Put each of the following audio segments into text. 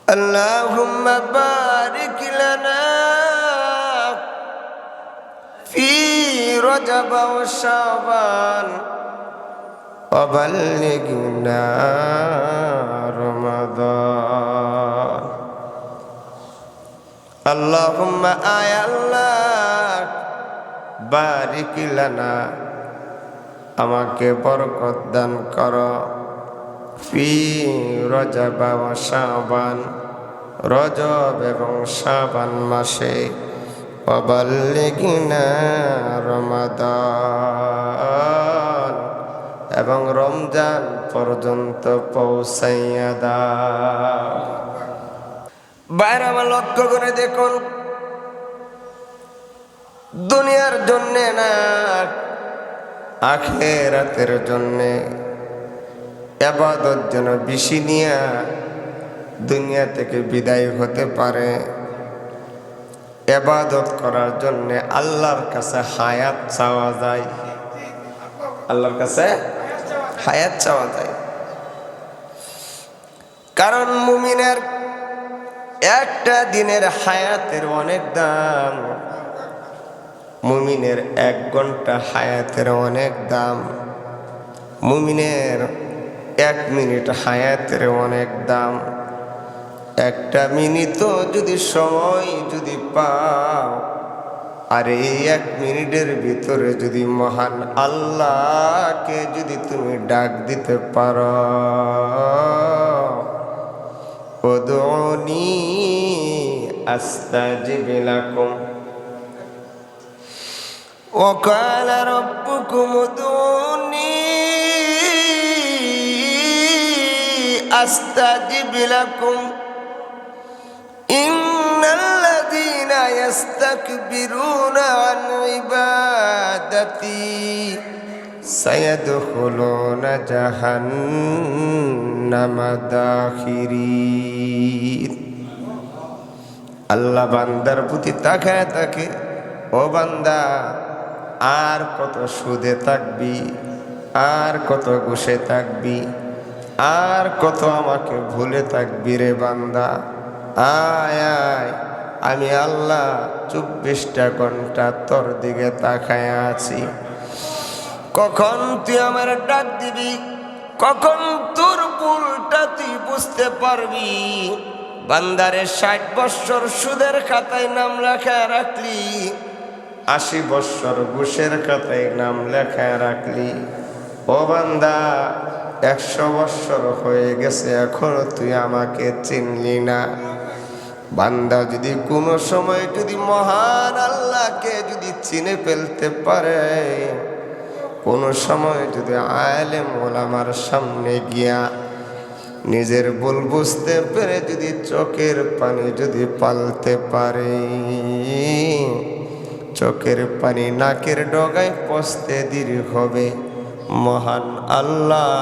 اللهم بارك لنا في رجب وشعبان وبلغنا رمضان اللهم آي الله বারিক লানা আমাকে বরকত দান করো ফি রজব ওয়া শাবান রজব এবং শাবান মাসে ওয়া বাল্লিগনা রমাদান এবং রমজান পর্যন্ত পৌঁছাইয়া দাও। বাইরে আমার লক্ষ্য করে দেখুন, দুনিয়ার জন্যে না আখিরাতের জন্যে ইবাদত যেন বেশি নিয়া দুনিয়া থেকে বিদায় হতে পারে। ইবাদত করার জন্যে আল্লাহর কাছে হায়াত চাওয়া যায়, আল্লাহর কাছে হায়াত চাওয়া যায়। কারণ মুমিনের একটা দিনের হায়াতের অনেক দাম, মুমিনের 1 ঘন্টা হায়াতের অনেক দাম, মুমিনের 1 মিনিট হায়াতের অনেক দাম। একটা মিনিটও যদি সময় যদি পাও, আর এই 1 মিনিটের ভিতরে যদি মহান আল্লাহকে যদি তুমি ডাক দিতে পারো, উদউনি আস্তাজিব লাকুম وقال ربكم ادعوني أستجب لكم إن الذين يستكبرون عن عبادتي سيدخلون جهنم داخرين। আল্লাহ বান্দার প্রতি তাকায় থাকে, ও বান্দা আর কত সুদে থাকবি, আর কত ঘুষে থাকবি, আর কত আমাকে ভুলে থাকবি রে বান্দা। আয় আয়, আমি আল্লাহ 24টা ঘন্টা তোর দিকে তাকায় আছি। কখন তুই আমার ডাক দিবি, কখন তোর ভুলটা তুই বুঝতে পারবি। বান্দারে 60 বৎসর সুদের খাতায় নাম লেখা রাখলি, 80 বৎসর ঘুষের খাতায় নাম লেখা রাখলি। ও বান্দা 100 বৎসর হয়ে গেছে, এখনো তুই আমাকে চিনলি না। বান্দা যদি কোনো সময় যদি মহান আল্লাহকে যদি চিনে ফেলতে পারে, কোনো সময় যদি আলেম ওলামার সামনে গিয়া নিজের ভুল বুঝতে পেরে যদি চোখের পানি যদি পালতে পারে, চোখের পানি নাকের ডগায় পৌঁছতে দেরি হবে। মহান আল্লাহ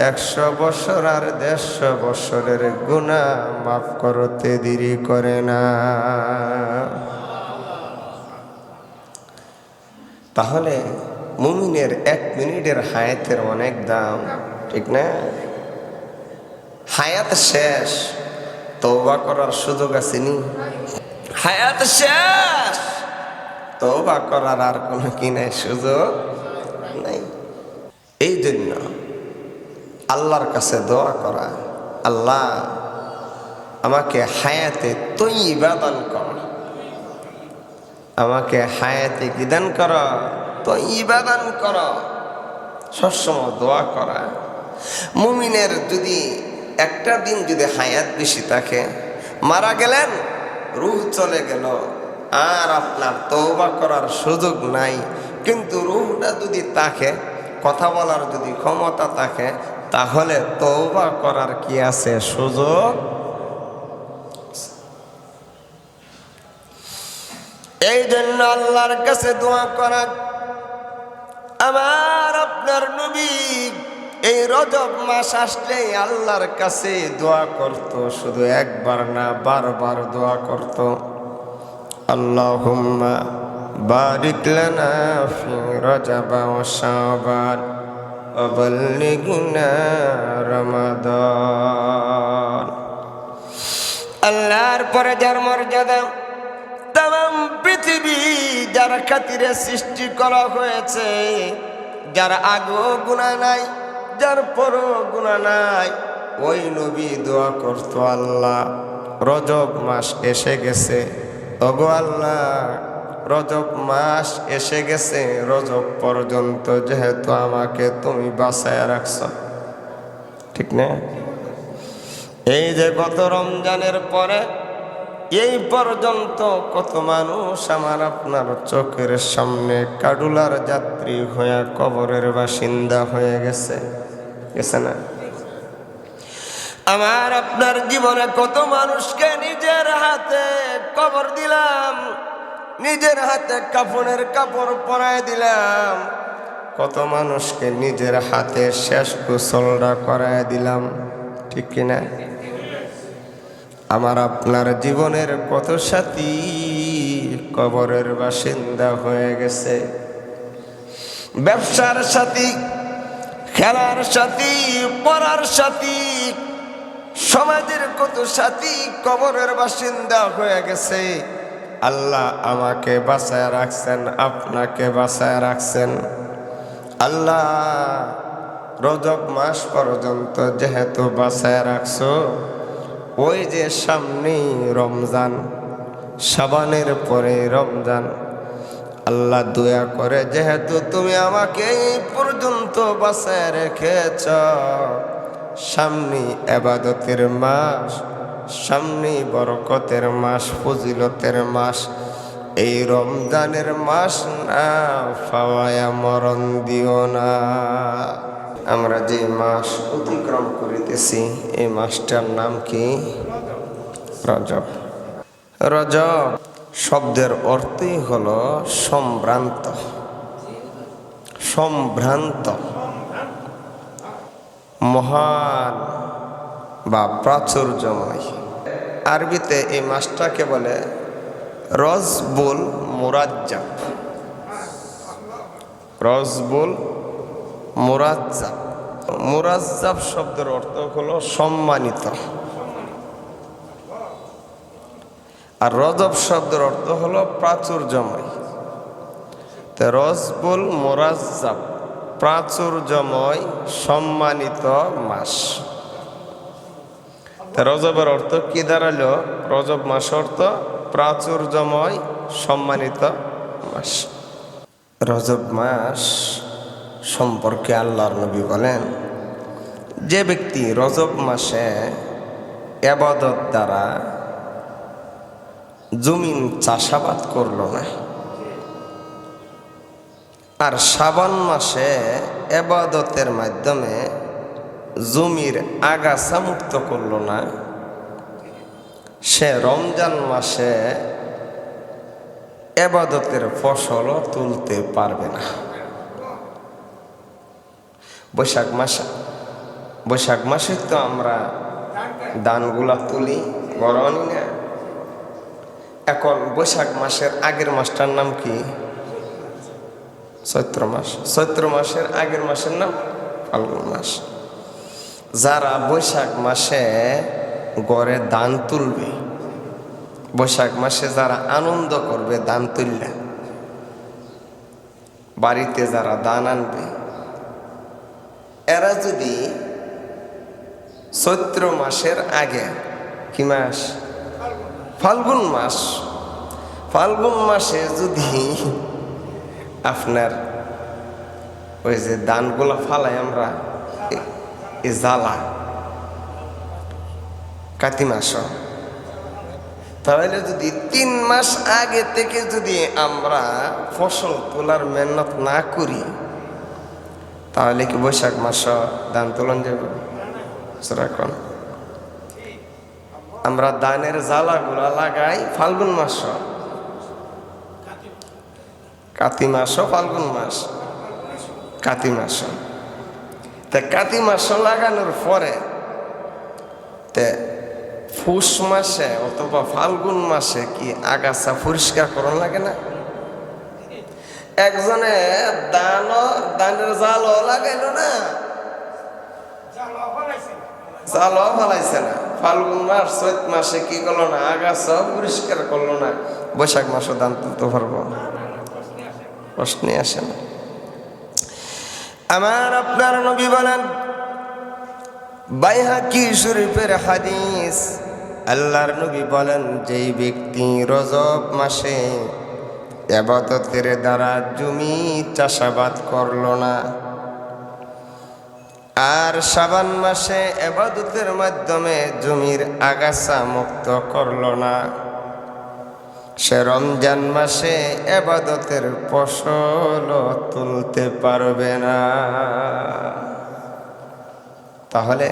100 বছর আর 150 বছরের গুনাহ মাফ করতে দেরি করে না। তাহলে মুমিনের 1 মিনিটের হায়াতের অনেক দাম, ঠিক না? হায়াত শেষ, তওবা করার সুযোগ আসেনি। হায়াত শেষ, তওবা করার আর কোনো কি নাই, সুযোগ নাই। এই জন্য আল্লাহর কাছে দোয়া করা, আল্লাহ আমাকে হায়াতে তয়্যিবা দান কর, আমাকে হায়াতে কি দান কর, তয়্যিবা দান কর। সবসময় দোয়া করা। মুমিনের যদি একটা দিন যদি হায়াত বেশি থাকে, মারা গেলেন, রূহ চলে গেল, আর আপনার তওবা করার সুযোগ নাই। কিন্তু রূহটা যদি থাকে, কথা বলার যদি ক্ষমতা থাকে, তাহলে তওবা করার কি আছে, সুযোগ। এই জন্য আল্লাহর কাছে দোয়া করা। আমার আপনার নবী এই রজব মাস আসলেই আল্লাহর কাছে দোয়া করত, শুধু একবার না, বারবার দোয়া করত। আল্লাহুম্মা বারিক লানা ফি রজব ওয়া শাবান ওয়া বাল্লিগনা রমাদান। আল্লাহর পরে যার মর্যাদা, তাম পৃথিবী যার খাতিরে সৃষ্টি করা হয়েছে, যার আগেও গুনাহ নাই, যার পরও গুনাহ নাই, ওই নবী দোয়া করতো, আল্লাহ রজব মাস এসে গেছে, ওগো আল্লাহ রজব মাস এসে গেছে, রজব পর্যন্ত যেহেতু আমাকে তুমি বাঁচায় রাখছো, ঠিক না? এই যে গত রমজানের পরে এই পর্যন্ত কত মানুষ আমার আপনার চোখের সামনে কাডুলার যাত্রী হয়ে কবরের বাসিন্দা হয়ে গেছে, গেছে না? আমার আপনার জীবনে কত মানুষকে নিজের হাতে কবর দিলাম, নিজের হাতে কাফনের কাপড় পরায় দিলাম, কত মানুষকে নিজের হাতে শেষ গোসলটা করায় দিলাম, ঠিক কিনা? আমার আপনার জীবনের কত সাথী কবরের বাসিন্দা হয়ে গেছে। ব্যবসার সাথী, খেলার সাথী, পড়ার সাথী, সমাজের কত সাথী কবরের বাসিন্দা হয়ে গেছে। আল্লাহ আমাকে বাঁচায় রাখছেন, আপনাকে বাঁচায় রাখছেন। আল্লাহ রজব মাস পর্যন্ত যেহেতু বাঁচায় রাখছো, ওই যে সামনেই রমজান, শাবানের পরে রমজান, আল্লাহ দয়া করে যেহেতু তুমি আমাকে এই পর্যন্ত বাঁচায় রেখেছ, সামনে ইবাদতের মাস, সামনে বরকতের মাস, ফজিলতের মাস, এই রমজানের মাস না পাওয়ায়া মরণ দিও না। আমরা যে মাস অতিক্রম করিতেছি এই মাসটার নাম কি? রজব। রজব শব্দের অর্থই হলো সম্ভ্রান্ত, সম্ভ্রান্ত, মহান বা প্রাচুর্যময়। আরবিতে এই মাসটাকে বলে রজবুল মুরাজ্জাব, রজবুল মুরাজ্জাব। মুরাজ্জাব শব্দের অর্থ হলো সম্মানিত, আর রজব শব্দের অর্থ হলো প্রাচুর্যময়। তো রজবুল মুরাজ্জাব প্রাচুর্যময় সম্মানিত মাস। রজবের অর্থ কি দাঁড়ালো? রজব মাস অর্থ প্রাচুর্যময় সম্মানিত মাস। রজব মাস সম্পর্কে আল্লাহর নবী বলেন, যে ব্যক্তি রজব মাসে ইবাদত দ্বারা জমিন চাষাবাদ করলো না, আর শাবান মাসে ইবাদতের মাধ্যমে জমির আগাছা মুক্ত করলো না, সে রমজান মাসে ইবাদতের ফসলও তুলতে পারবে না। বৈশাখ মাসে তো আমরা ধানগুলা তুলি, গরমই না। এখন বৈশাখ মাসের আগের মাসটার নাম কি? চৈত্র মাস। চৈত্র মাসের আগের মাসের নাম ফাল্গুন মাস। যারা বৈশাখ মাসে গড়ে ধান তুলবে, বৈশাখ মাসে যারা আনন্দ করবে ধান তুললে, বাড়িতে যারা ধান আনবে, এরা যদি চৈত্র মাসের আগে, কি মাস? ফাল্গুন মাস। ফাল্গুন মাসে যদি আপনার ওই যে ধানগুলো ফালাই আমরা, জ্বালা কাতি মাস, তাহলে যদি 3 মাস আগে থেকে যদি আমরা ফসল তোলার মেহনত না করি, তাহলে কি বৈশাখ মাস ধান তোলন যাবে? এখন আমরা ধানের জ্বালাগুলা লাগাই ফাল্গুন মাস, কাতি মাস, ফাল্গুন মাস, কাতি মাস। তে কাতি মাস লাগানোর পরে তে পুষ মাসে অথবা ফাল্গুন মাসে কি আগাছা পরিষ্কার করার লাগে না? একজনে ধানের জালও লাগাইল না, জালও ফালাইছে না, ফাল্গুন মাস চৈত মাসে কি করলো না, আগাছা পরিষ্কার করলো না, বৈশাখ মাসও দান তুলতে পারবো? প্রশ্নই আসে না। আমার আপনার নবী বলেন, বাইহাকি শরীফের হাদিস, আল্লাহর নবী বলেন, যেই ব্যক্তি রজব মাসে ইবাদতের দ্বারা জমি চাষাবাদ করলো না, আর শাবান মাসে ইবাদতের মাধ্যমে জমির আগাছা মুক্ত করলো না, সে রমজান মাসে ইবাদতের ফসল তুলতে পারবে না। তাহলে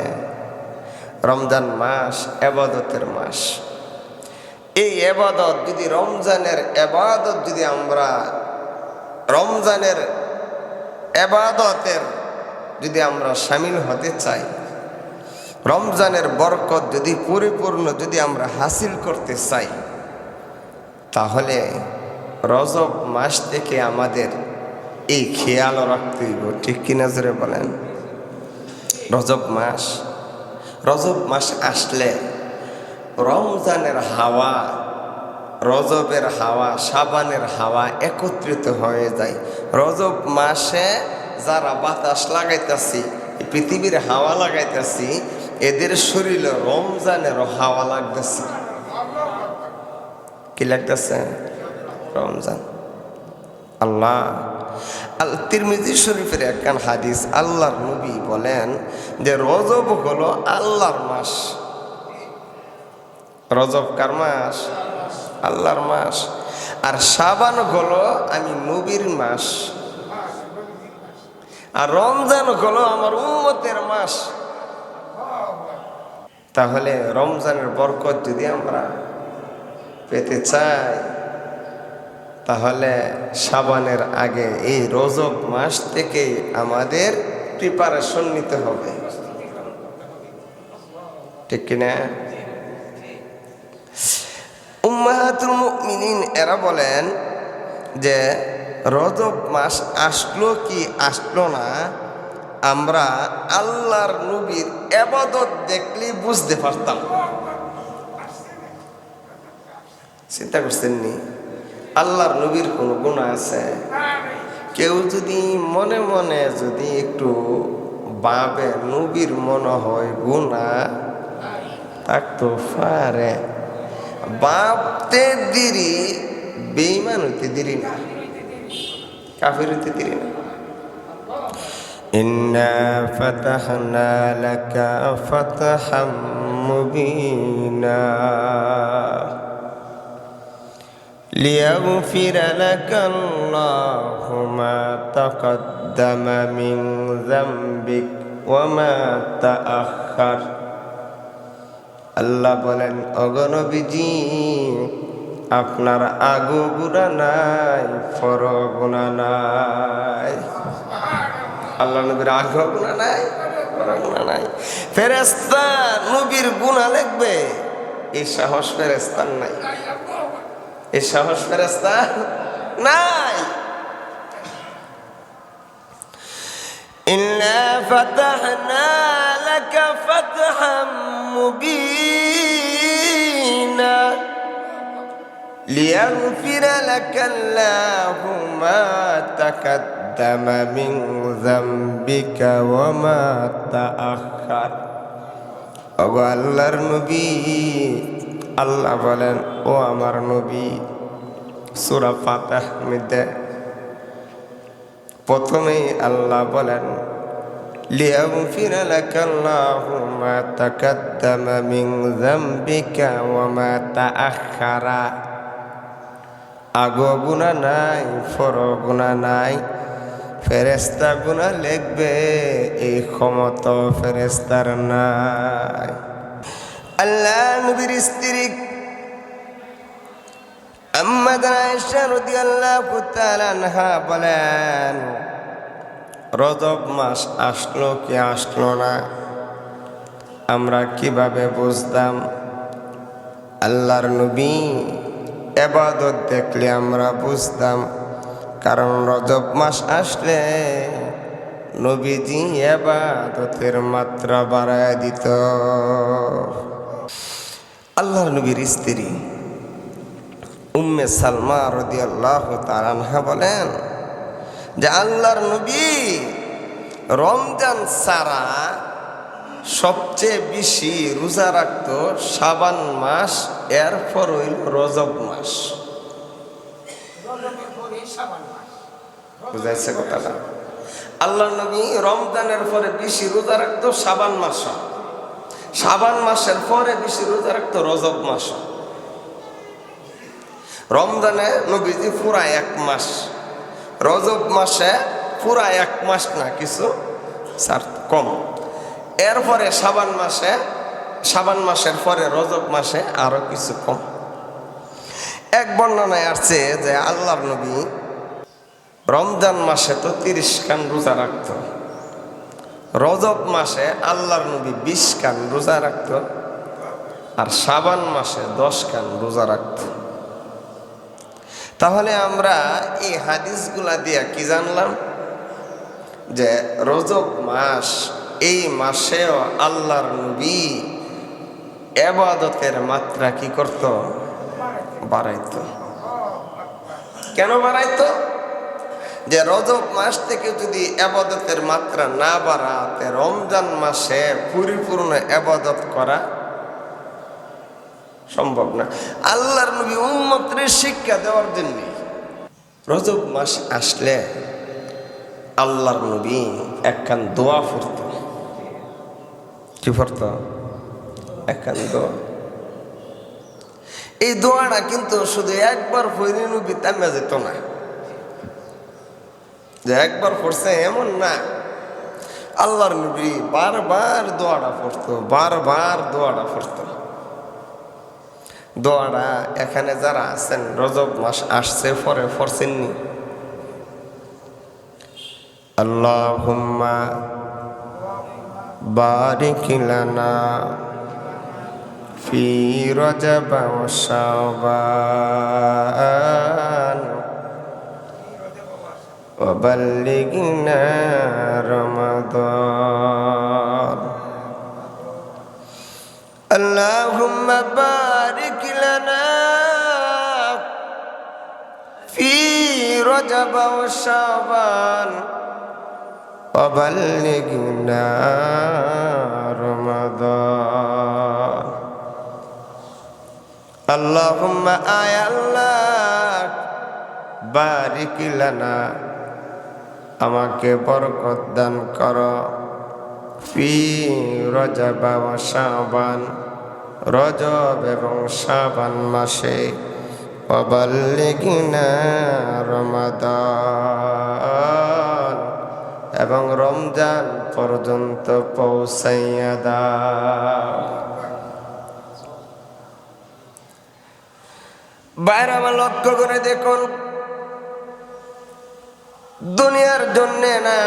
রমজান মাস ইবাদতের মাস। এই ইবাদত যদি রমজানের ইবাদত যদি আমরা রমজানের ইবাদতের যদি আমরা শামিল হতে চাই, রমজানের বরকত যদি পরিপূর্ণ যদি আমরা হাসিল করতে চাই, তাহলে রজব মাস থেকে আমাদের এই খেয়াল রাখতে হইব। ঠিক কিনা জোরে বলেন? রজব মাস আসলে রমজানের হাওয়া, রজবের হাওয়া, শাবানের হাওয়া একত্রিত হয়ে যায়। রজব মাসে যারা বাতাস লাগাইতেছি, পৃথিবীর হাওয়া লাগাইতেছি, এদের শরীরে রমজানের হাওয়া লাগতেছে। কি লাগতেছে? রমজান। আল্লাহ আল তিরমিজি শরীফের একখান হাদিস, আল্লাহর নবী বলেন যে রজব হলো আল্লাহর মাস। রজব কার মাস? আল্লাহর মাস। আর শাবান হলো আমি নবীর মাস, আর রমজান হলো আমার উম্মতের মাস। তাহলে রমজানের বরকত যদি আমরা পেতে চাই, তাহলে শাবানের আগে এই রজব মাস থেকে আমাদের প্রিপারেশন নিতে হবে। ঠিক কিনা? উম্মাহাতুল মুমিনিন এরা বলেন যে রজব মাস আসলো কি আসলো না, আমরা আল্লাহর নবীর ইবাদত দেখলেই বুঝতে পারতাম। চিন্তা করছেন নি? আল্লাহর নবীর কোনো গুনাহ আছে? কেউ যদি মনে মনে যদি একটু ভাবে নবীর মনে হয় গুনাহ থাকতে পারে, ভাবতে দেরি, বেঈমান হইতে দেরি না, কাফির হইতে দেরি না। ইন্না ফাতাহনা লাকা ফাতহাম মুবিনা লিয়াগফির লাকা আল্লাহু মা তাকদ্দামা মিন যামবিক ওয়া মা তাআখার। আল্লাহ বলেন, ওগো নবীজি, আপনার আগু গুনাহ নাই, পর গুনাহ নাই। আল্লাহ নবীর আগু গুনাহ নাই, পর গুনাহ নাই। ফেরেশতা নবীর গুনাহ লিখবে, এই সাহস ফেরেশতার নাই, এই সাহস ফেরেশতার নাই। ইন্না ফাতাহনা লাকা ফাতহাম মুবিনা লিয়াগফির লাকা আল্লাহু মা তাকদ্দামা মিন যামবিকা ওয়া মা তাআখার। ওগো আল্লাহর নবী, আল্লাহ বলেন, ও আমার নবী, সূরা ফাতিহা মধ্যে প্রথমেই আল্লাহ বলেন, লিয়াগফির লাকা আল্লাহু মা তাকদ্দামা মিন যামবিকা ওয়া মা তাআখারা। আগো গুনাহ নাই, পর গুনাহ নাই, ফেরেশতা গুনাহ লিখবে, এই ক্ষমতা ফেরেশতার নাই। আল্লাহ নবীর স্ত্রী আম্মা আয়েশা রাদিয়াল্লাহু তাআলা আনহা বলেন, রজব মাস আসলো কি আসলো না আমরা কিভাবে বুঝতাম? আল্লাহর নবী ইবাদত দেখলে আমরা বুঝতাম, কারণ রজব মাস আসলে নবীজি ইবাদতের মাত্রা বাড়ায় দিত। আল্লাহর নবীর স্ত্রী উম্মে সালমা রাদিয়াল্লাহু তাআলা আনহা বলেন যে আল্লাহর নবী রমজান ছাড়া সবচেয়ে বেশি রোজা রাখত শাবান মাস, এরপর হইল রজব মাস। বুঝাইছে কথাটা? আল্লাহর নবী রমজানের পরে বেশি রোজা রাখতো শাবান মাস, শাবান মাসের পরে বেশি রোজা রাখতো রজব মাস। রমজানে নবীজি পুরা 1 মাস, রজব মাসে পুরা 1 মাস না, কিছু কম। এরপরে শাবান মাসের পরে রজব মাসে আরো কিছু কম। এক বর্ণনায় আসছে যে আল্লাহর নবী রমজান মাসে তো 30 কান রোজা রাখত, রজব মাসে আল্লাহর নবী 20 কান রোজা রাখত, আর শাবান মাসে 10 কান রোজা রাখত। তাহলে আমরা এই হাদিসগুলা দিয়ে কি জানলাম? যে রজব মাস, এই মাসেও আল্লাহর নবী ইবাদতের মাত্রা কি করত? বাড়াইতো। কেন বাড়াইতো? যে রজব মাস থেকে যদি ইবাদতের মাত্রা না বাড়াতে রমজান মাসে পরিপূর্ণ ইবাদত করা সম্ভব না। আল্লাহর নবী উম্মতের শিক্ষা দেওয়ার জন্য রজব মাস আসলে আল্লাহর নবী একখান দোয়া পড়ত। কি পড়ত? একখান দোয়া। এই দোয়াটা কিন্তু শুধু একবার পড়ে নবী থামে যেত না, যে একবার পড়ছে এমন না। আল্লাহর নবী বারবার দোয়াটা পড়তো, বারবার দোয়াটা পড়তো। দোয়াটা এখানে যারা আছেন রজব মাস আসছে পরে পড়ছেননি? আল্লাহুম্মা বারিক লানা ফি রজব ওয়া শাবান ওয়া বাল্লিগনা রমাদান। আল্লাহুম্মা বারিক লানা ফি রজব ওয়া শাবান ওয়া বাল্লিগনা রমাদান। আল্লাহুম্মা আয় আল্লাহ বারিক লানা, আমাকে বরকত দান করো, ফি রজব ওয়া শাবান, রজব এবং শাবান মাসে, ওয়া বাল্লিগনা রমাদান, এবং রমজান পর্যন্ত পৌঁছাইয়া দাও। বাইরে আমার লক্ষ্য করে দেখুন, দুনিয়ার জন্যে না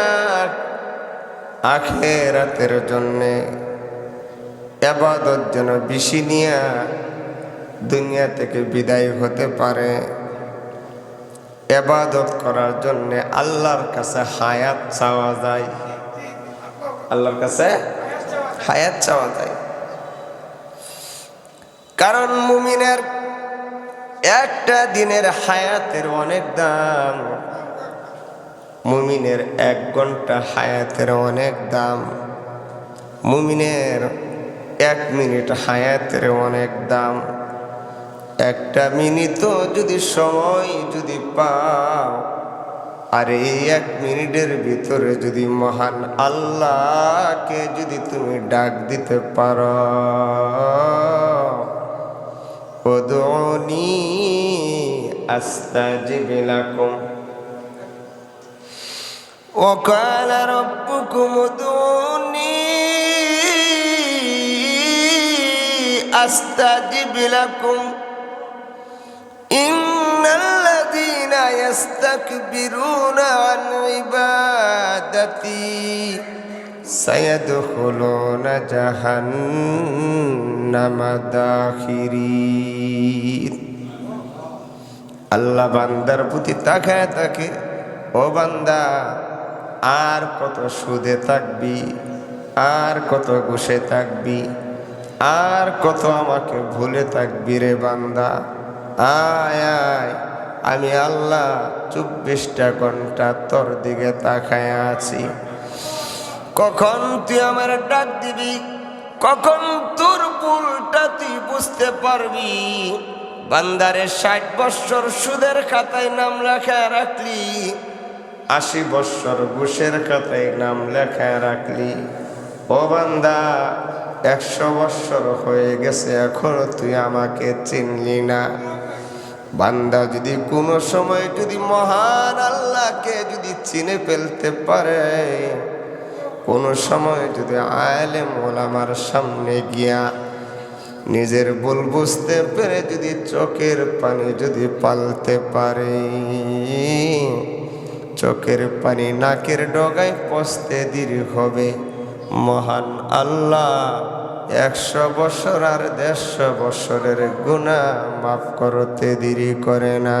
আখিরাতের জন্যে ইবাদত যেন বেশি নিয়া দুনিয়া থেকে বিদায় হতে পারে। ইবাদত করার জন্যে আল্লাহর কাছে হায়াত চাওয়া যায়, আল্লাহর কাছে হায়াত চাওয়া যায়। কারণ মুমিনের একটা দিনের হায়াতের অনেক দাম, মুমিনের 1 ঘন্টা হায়াতের অনেক দাম, মুমিনের 1 মিনিট হায়াতের অনেক দাম। একটা মিনিটও যদি সময় যদি পাও, আর এই 1 মিনিটের ভিতরে যদি মহান আল্লাহকে যদি তুমি ডাক দিতে পারো, উদউনি আস্তাজিব লাকুম ওয়া ক্বালা রাব্বুকুম উদউনি আস্তাজিব লাকুম ইন্নাল্লাযীনা ইস্তাকবিরুনা আন ইবাদাতি সায়াদখুলুনা জাহান্নামা দাখিরিন। আল্লাহ বান্দার প্রতি তাকায় থাকে, ও বান্দা আর কত সুদে থাকবি, আর কত ঘুষে থাকবি, আর কত আমাকে ভুলে থাকবি রে বান্দা, আয় আয়, আমি আল্লাহ 24টা ঘন্টা তোর দিকে তাকায় আছি। কখন তুই আমার ডাক দিবি, কখন তোর ভুলটা তুই বুঝতে পারবি। বান্দারে 60 বৎসর সুদের খাতায় নাম লেখা রাখলি, 80 বৎসর ঘুষের খাতায় নাম লেখা রাখলি। ও বান্দা, 100 বৎসর হয়ে গেছে, এখনো তুই আমাকে চিনলি না। বান্দা যদি কোনো সময় যদি মহান আল্লাহকে যদি চিনে ফেলতে পারে, কোনো সময় যদি আলেম ওলামার সামনে গিয়া নিজের ভুল বুঝতে পেরে যদি চোখের পানি যদি পালতে পারে, চোখের পানি নাকের ডগায় পচতে দেরি হবে, মহান আল্লাহ 100 বছর আর 150 বছরের গুনাহ মাফ করতে দেরি করে না।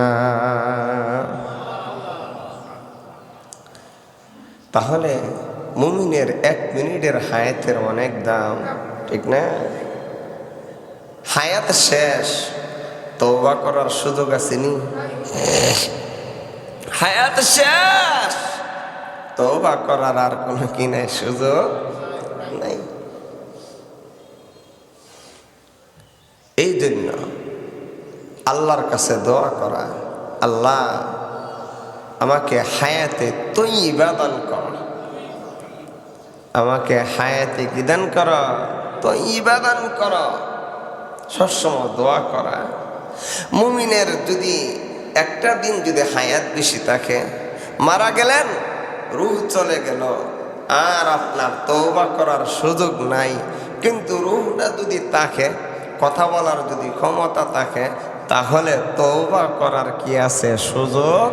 তাহলে মুমিনের 1 মিনিটের হায়াতের অনেক দাম, ঠিক না? হায়াত শেষ, তওবা করার সুযোগ আসেনি। হায়াত শেষ, তওবা করার আর কোনো কি নাই, সুযোগ নাই। এই জন্য আল্লাহর কাছে দোয়া করা, আল্লাহ আমাকে হায়াতে তয়্যিবা দান কর, আমাকে হায়াতে কি দান কর, তয়্যিবা দান কর। সবসময় দোয়া করা। মুমিনের যদি একটা দিন যদি হায়াত বেশি থাকে, মারা গেলেন, রূহ চলে গেল, আর আপনার তওবা করার সুযোগ নাই, কিন্তু রূহটা যদি থাকে, কথা বলার যদি ক্ষমতা থাকে, তাহলে তওবা করার কি আছে, সুযোগ।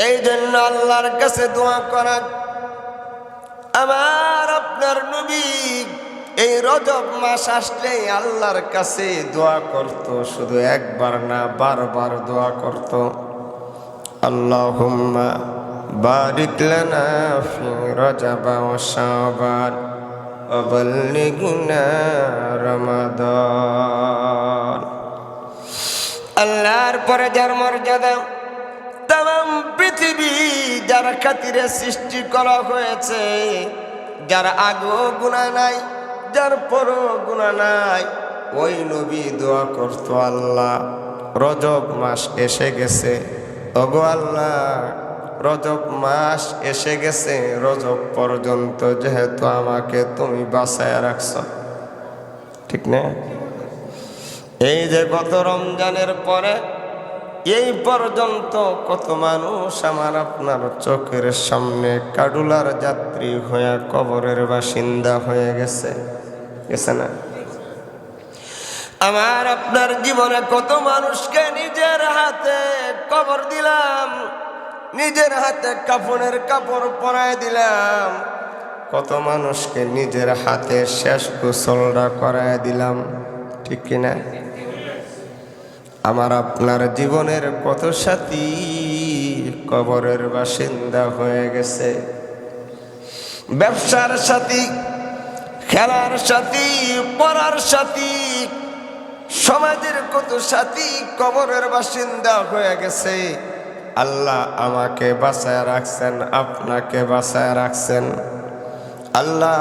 এই জন্য আল্লাহর কাছে দোয়া করা। আমার আপনার নবী এই রজব মাস আসলেই আল্লাহর কাছে দোয়া করত, শুধু একবার না, বারবার দোয়া করত। আল্লাহুম্মা বারিক লানা ফি রজব ওয়া শাবান ওয়া বাল্লিগনা রমাদান। আল্লাহর পরে যার মর্যাদা তাম পৃথিবী যার খাতিরে সৃষ্টি করা হয়েছে, যার আগেও গুনাহ নাই, যার পরও গুনাহ নাই, ওই নবী দোয়া করত, আল্লাহ রজব মাস এসে গেছে, ওগো আল্লাহ রজব মাস এসে গেছে, রজব পর্যন্ত যেহেতু আমাকে তুমি বাঁচায় রাখছ, ঠিক না? এই যে গত রমজানের পরে এই পর্যন্ত কত মানুষ আমার আপনার চোখের সামনে কাডুলার যাত্রী হয়ে কবরের বাসিন্দা হয়ে গেছে, গেছে না? আমার আপনার জীবনে কত মানুষকে নিজের হাতে কবর দিলাম, নিজের হাতে কাফনের কাপড় পরায় দিলাম, কত মানুষকে নিজের হাতে শেষ গোসলটা করায় দিলাম, ঠিক কিনা? আমার আপনার জীবনের কত সাথী কবরের বাসিন্দা হয়ে গেছে। ব্যবসার সাথী, খেলার সাথী, পড়ার সাথী, সমাজের কত সাথী কবরের বাসিন্দা হয়ে গেছে। আল্লাহ আমাকে বাঁচায় রাখছেন, আপনাকে বাঁচায় রাখছেন। আল্লাহ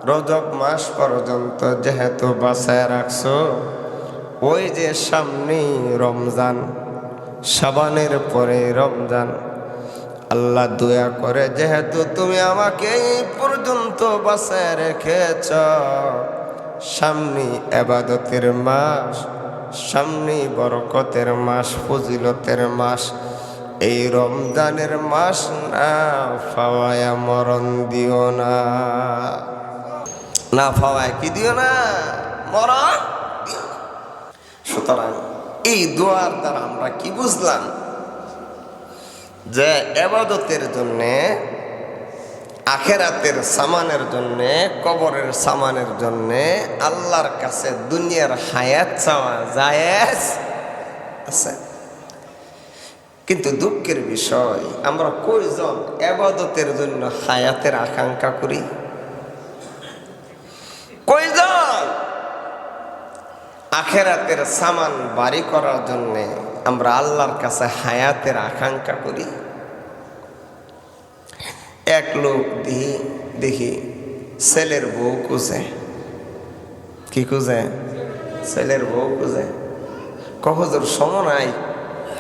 রজব মাস পর্যন্ত যেহেতু বাঁচায় রাখছো, ওই যে সামনেই রমজান, শাবানের পরে রমজান, আল্লাহ দয়া করে যেহেতু তুমি আমাকে এই পর্যন্ত বাঁচায় রেখেছ, সামনে ইবাদতের মাস, সামনে বরকতের মাস, ফজিলতের মাস, এই রমজানের মাস না ফাওয়ায়া মরণ দিও না, না ফাওয়ায় কি দিও না, মরণ দিও না। সুতরাং এই দোয়ার দ্বারা আমরা কি বুঝলাম? যে ইবাদতের জন্যে, আখেরাতের সামানের জন্যে, কবরের সামানের জন্যে আল্লাহর কাছে দুনিয়ার হায়াত চাওয়া জায়েজ আছে। কিন্তু দুঃখের বিষয়, আমরা কয়জন ইবাদতের জন্য হায়াতের আকাঙ্ক্ষা করি? কয়জন আখেরাতের সামান বাড়ি করার জন্য আমরা আল্লাহর কাছে হায়াতের আকাঙ্ক্ষা করি? এক লোক দেখি ছেলের বউ খুঁজে। কি খুঁজে? ছেলের বউ খুঁজে। হুজুর সময় নাই,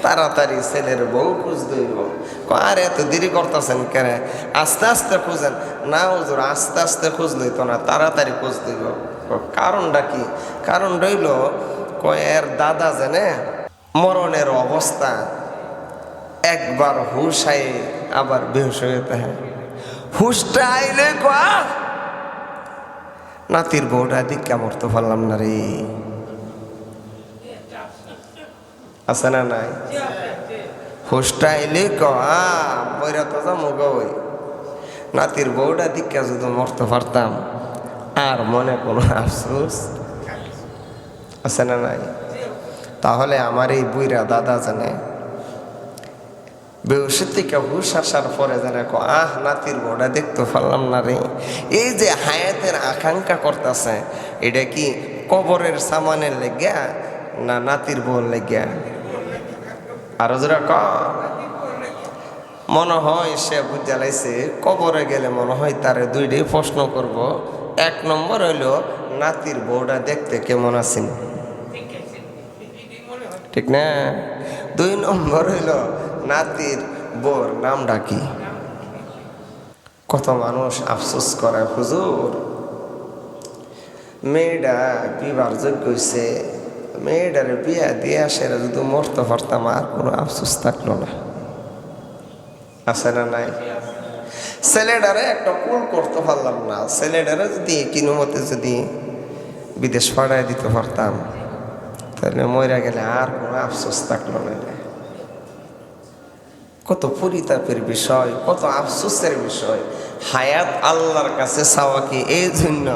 তাড়াতাড়ি ছেলের বউ খুঁজতে হইব। আর এত দেরি করতেছেন কেন? আস্তে আস্তে খুঁজেন। না হুজুর, আস্তে আস্তে খুঁজলে তো না, তাড়াতাড়ি খুঁজতে হইব। কারণটা কি? কারণ রইল এর দাদা জানে মরণের অবস্থা, একবার হুশ আই আবার বেহুশ হয়ে থাকে। হুশটা আইলে নাতির বউটা দীক্ষা মরতে পারলাম না রে। আছে না নাই? হুশটা আইলে মইরা তো যাবো গই, নাতির বউটা দীক্ষা যদি মরতে পারতাম আর মনে কোনো আফসোস আছে না নাই? তাহলে আমার এই বুইরা দাদা জানে বেউসের থেকে হুশ আসার পরে জানে নাতির বউটা দেখতে পারলাম না রে। এই যে হায়াতের আকাঙ্ক্ষা করতেছে, এটা কি কবরের সামানের লেগিয়া না নাতির বউর লেগিয়া? আরো যারা মনে হয় সে বুঝা লাইছে কবরে গেলে মনে হয় তারে দুইটাই প্রশ্ন করব। এক নম্বর হইল নাতির বউটা দেখতে কেমন আছেন, ঠিক না? দুই নম্বর হইল নাতির বউর নামটা কি? কত মানুষ আফসোস করে, হুজুর মেয়েটা বিবাহ যোগ্য হয়েছে, মেয়েটারে বিয়া দিয়ে আসে যদি মরতে পারতাম আর কোনো আফসোস থাকলো না। আছে না নাই? ছেলেটারে একটা কুল করতে পারলাম না, ছেলেটারে যদি কিনো মতে যদি বিদেশ পাঠায় দিতে পারতাম তাহলে মরে গেলে আর কোনো আফসোস থাকলো না। কত পরিতাপের বিষয়, কত আফসোসের বিষয়। হায়াত আল্লাহর কাছে চাওয়া কি এই জন্য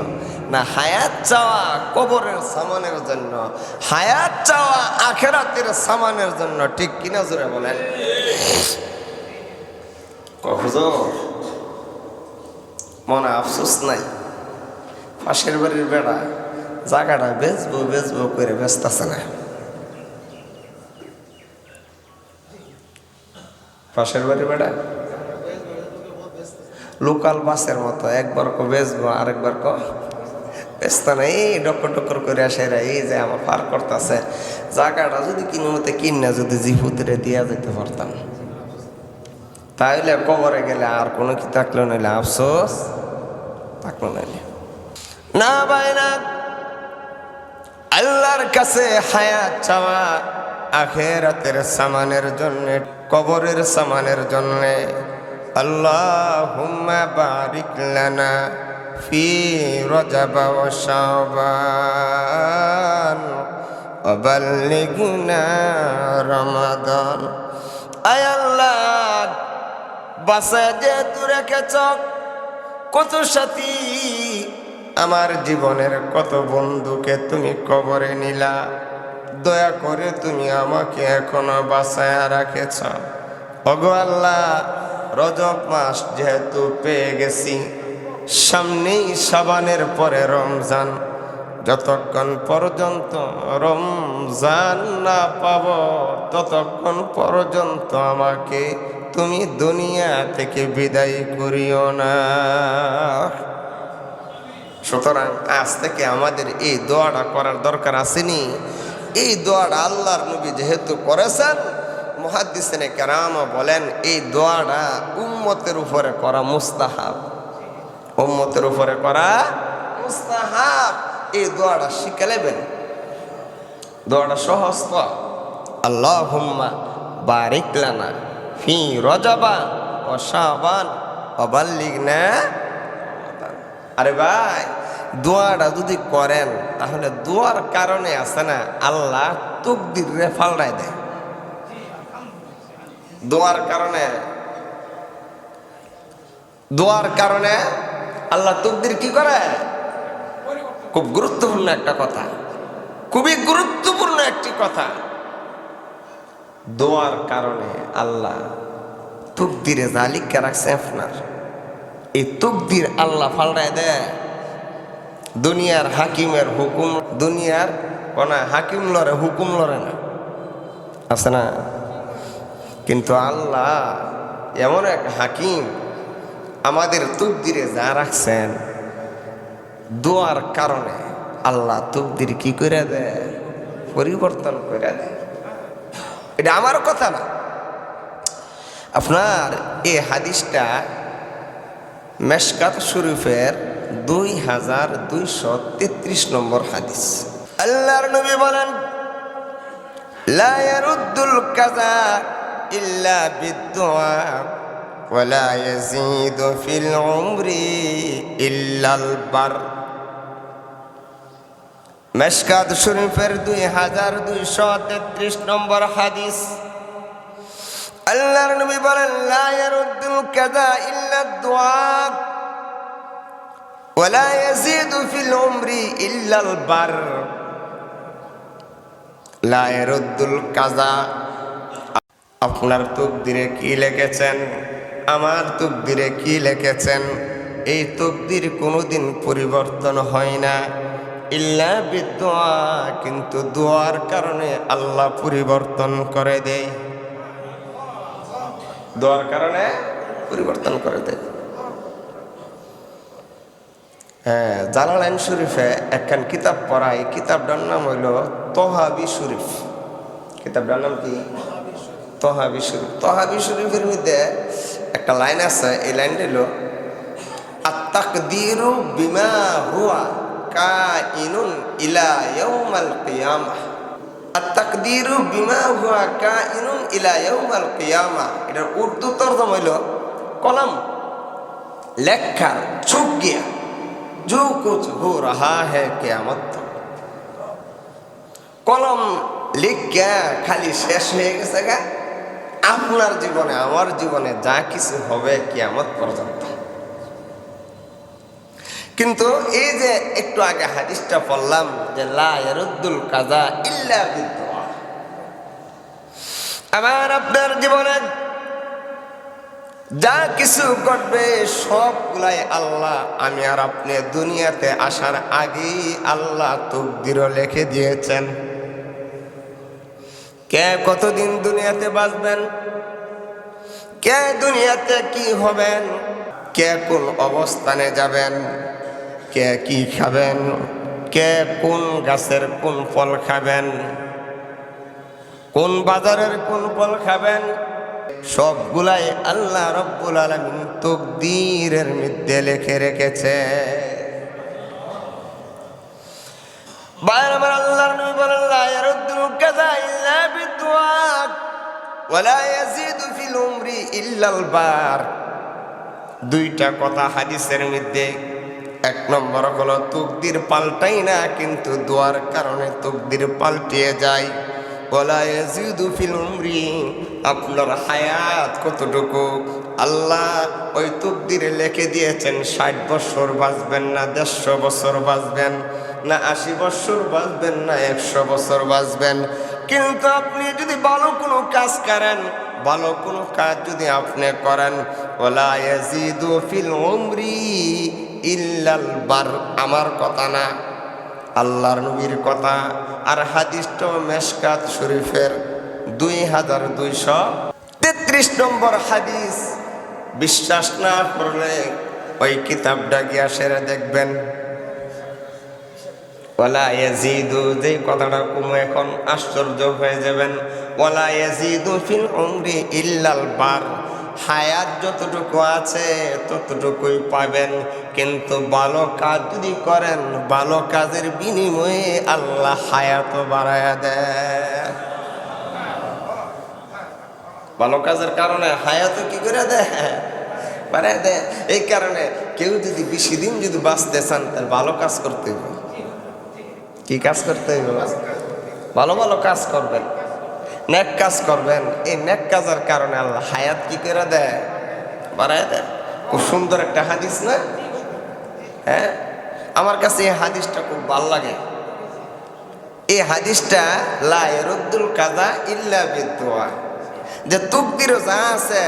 না হায়াত চাওয়া কবরের সামানের জন্য, হায়াত চাওয়া আখেরাতের সামানের জন্য, ঠিক কিনা জোরে বলেন? মনে আফসোস নাই? পাশের বাড়ির বেড়া জায়গাটা বেচবো বেচবো করে ব্যস্ত আছে না? পাশের বাড়ির বেড়া লোকাল বাসের মতো, একবার কো বেচবো আরেকবার কো ব্যস্ত না। এই ডক্কর ডক্কর করে আসে এই যে আমার পার করতেছে, জায়গাটা যদি কিনে মতে কিনা যদি জিহুদরে দিয়া যেতে পারতাম তাহলে কবরে গেলে আর কোনো কি থাকলো নইলে আফসোস থাকলো নইলে না। ভাই না, আল্লাহর কাছে হায়াত চাওয়া আখিরাতের সামানের জন্য, কবরের সামানের জন্য। আল্লাহুম্মা বারিক লানা ফি রজব ওয়া শাবান ওয়া বাল্লিগনা রমাদান। আয় আল্লাহ, বাসা যে তুই রেখেছ, কত সাথী আমার জীবনের কত বন্ধুকে তুমি কবরে নিলা, দয়া করে তুমি আমাকে এখনো বাঁচায়া রাখেছ। ওগো আল্লাহ, রজব মাস যেহেতু পেয়ে গেছি, সামনেই শাবানের পরে রমজান, যতক্ষণ পর্যন্ত রমজান না পাব ততক্ষণ পর্যন্ত আমাকে তুমি দুনিয়া থেকে বিদায় করিও না। সুতরাং আজ থেকে আমাদের এই দোয়াটা করার দরকার আসেনি? এই দোয়াটা আল্লাহর নবী যেহেতু করেছেন, মুহাদ্দিসিনে কেরাম বলেন এই দোয়াটা উম্মতের উপরে করা মুস্তাহাব। উম্মতের উপরে করা মুস্তাহাব। এই দোয়াটা শিখে নেবেন। দোয়াটা সহজ তো, আল্লাহুম্মা বারিক লানা ফি রজবা ওয়া শাবান ওয়া বাল্লিগনা। আরে ভাই, দোয়াটা যদি করেন তাহলে দোয়ার কারণে আছে না আল্লাহ তাকদীরে পাল্টাই দেয়। দোয়ার কারণে আল্লাহ তাকদীর কি করে? খুব গুরুত্বপূর্ণ একটা কথা, খুবই গুরুত্বপূর্ণ একটি কথা। দোয়ার কারণে আল্লাহ তকদিরে যা লিখে রাখছে আপনার, এই তকদির আল্লাহ পাল্টায় দেয়। দুনিয়ার হাকিমের হুকুম, দুনিয়ার কোনা হাকিম লড়ে, হুকুম লড়ে না, আছে না? কিন্তু আল্লাহ এমন এক হাকিম, আমাদের তকদিরে যা রাখছেন দোয়ার কারণে আল্লাহ তকদির কি করে দেয়, পরিবর্তন করে দেয়। এটা আমার কথা না, আপনার এই হাদিসটা মেশকাত শরীফের 2233 নম্বর হাদিস। আল্লাহর নবী বলেন, লা ইয়ারুদ্দুল কাযা ইল্লা বিদ্দুআ ওয়া লা ইয়াজিদু ফিল উমরি ইল্লাল বার। মেশকাত শরীফের 2233 নম্বর হাদিস। আল্লাহর নবী বলেন, লা ইয়ারুদ্দুল কাযা ইল্লা দুআ ওয়া লা ইয়াজিদু ফিল উমরি ইল্লাল বার। লা ইয়ারুদ্দুল কাযা, আপনার তকদিরে কি লিখেছেন, আমার তকদিরে কি লিখেছেন, এই তকদির কোনোদিন পরিবর্তন হয় না। ইল্লা বিদুআ, কিন্তু দোয়ার কারণে আল্লাহ পরিবর্তন করে দেয়, দোয়ার কারণে পরিবর্তন করে দেয়। হ্যাঁ, জালালাইন শরীফে একখান কিতাব পড়াই, কিতাবটার নাম হইল তহাবি শরীফ। কিতাবটার নাম কি? তহাবি শরীফ। তহাবি শরীফের মধ্যে একটা লাইন আছে, এই লাইনটা হইল আত-তাকদীরু বিমা হুয়া কাইনুন ইলা ইয়াউমাল কিয়ামাহ। আত-তাকদীরু বিমা হুয়া কাইনুন ইলা ইয়াউমাল কিয়ামাহ, এটার উর্দু তরজমা হইল কলম লেখার ছুপ গিয়া जो कुछ हो रहा है कियामत तक। কলম লিখা খালি শেষ হয়ে গেছে গা, আপনার জীবনে আমার জীবনে যা কিছু হবে কিয়ামত পর্যন্ত। কিন্তু এই যে একটু আগে হাদিসটা পড়লাম যে লা ইয়ারুদ্দুল কাযা ইল্লা বিদুআ, আমার আপনার জীবনে যা কিছু ঘটবে সবগুলাই আল্লাহ, আমি আর আপনি দুনিয়াতে আসার আগেই আল্লাহ তকদিরও লিখে দিয়েছেন। কে কতদিন দুনিয়াতে বাঁচবেন, কে দুনিয়াতে কি হবেন, কে কোন অবস্থানে যাবেন, কে কি খাবেন, কে কোন গাছের কোন ফল খাবেন, কোন বাজারের কোন ফল খাবেন, সবগুলাই আল্লাহ রব্বুল আলামিন তকদীরের মধ্যে লিখে রেখেছে। বাইরে আমার আল্লাহর নবী বলেন, লা ইয়ারুদ্দুল কাযা ইল্লা বিদুআ ওয়া লা ইয়াজিদু ফিল উমরি ইল্লাল বার। দুইটা কথা হাদিসের মধ্যে। এক নম্বর হলো তকদীর পাল্টাই না, কিন্তু দোয়ার কারণে তকদীর পাল্টিয়ে যায়। ওয়ালা ইয়াজিদু ফিল উমরি, আপনার হায়াত কতটুকু আল্লাহ ওই তকদিরে লিখে দিয়েছেন। 60 বছর বাঁচবেন না 150 বছর বাঁচবেন, না 80 বছর বাঁচবেন, না 100 বছর বাঁচবেন। কিন্তু আপনি যদি ভালো কোনো কাজ করেন, ভালো কোনো কাজ যদি আপনি করেন, ওয়ালা ইয়াজিদু ফিল উমরি ইল্লাল বার। আমার কথা না, আল্লাহর নবীর কথা। আর হাদিসটা মেশকাত শরীফের 2233 নম্বর হাদিস। বিশ্বাস না করলে ওই কিতাবটা গিয়া সেরে দেখবেন। ওয়ালা ইয়াজিদু, যে কথাটা কমে এখন আশ্চর্য হয়ে যাবেন। ওয়ালা ইয়াজিদু ফিল উমরি ইল্লাল বার, হায়াত যতটুকু আছে ততটুকুই পাবেন, কিন্তু ভালো কাজ যদি করেন, ভালো কাজের বিনিময়ে আল্লাহ হায়াত বাড়ায়া দেয়। ভালো কাজের কারণে হায়াত কি করে দেয়, বাড়ায় দেয়। এই কারণে কেউ যদি বেশি দিন যদি বাঁচতে চান, তাহলে ভালো কাজ করতে হবে। কি কাজ করতে হবে? ভালো ভালো কাজ করবেন, নেক কাজ করবেন। এই নেক কাজের কারণে আল্লাহ হায়াত কি করে দেয়, বাড়ায় দেয়। খুব সুন্দর একটা হাদিস না? হ্যাঁ, আমার কাছে এই হাদিসটা খুব ভালো লাগে। এই হাদিসটা লা ইয়ারুদ্দুল কাযা ইল্লা বিদুআ, যে তুকদিরও যা আছে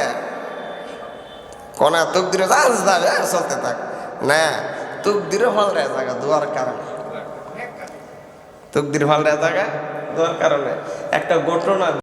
কোনা তুকদিরও যা আছে যাবে চলতে থাক না, তুকদিরও ফালরে জায়গা দোয়ার কারণে, তুকদির ফালরে জায়গা দোয়ার কারণে একটা ঘটনা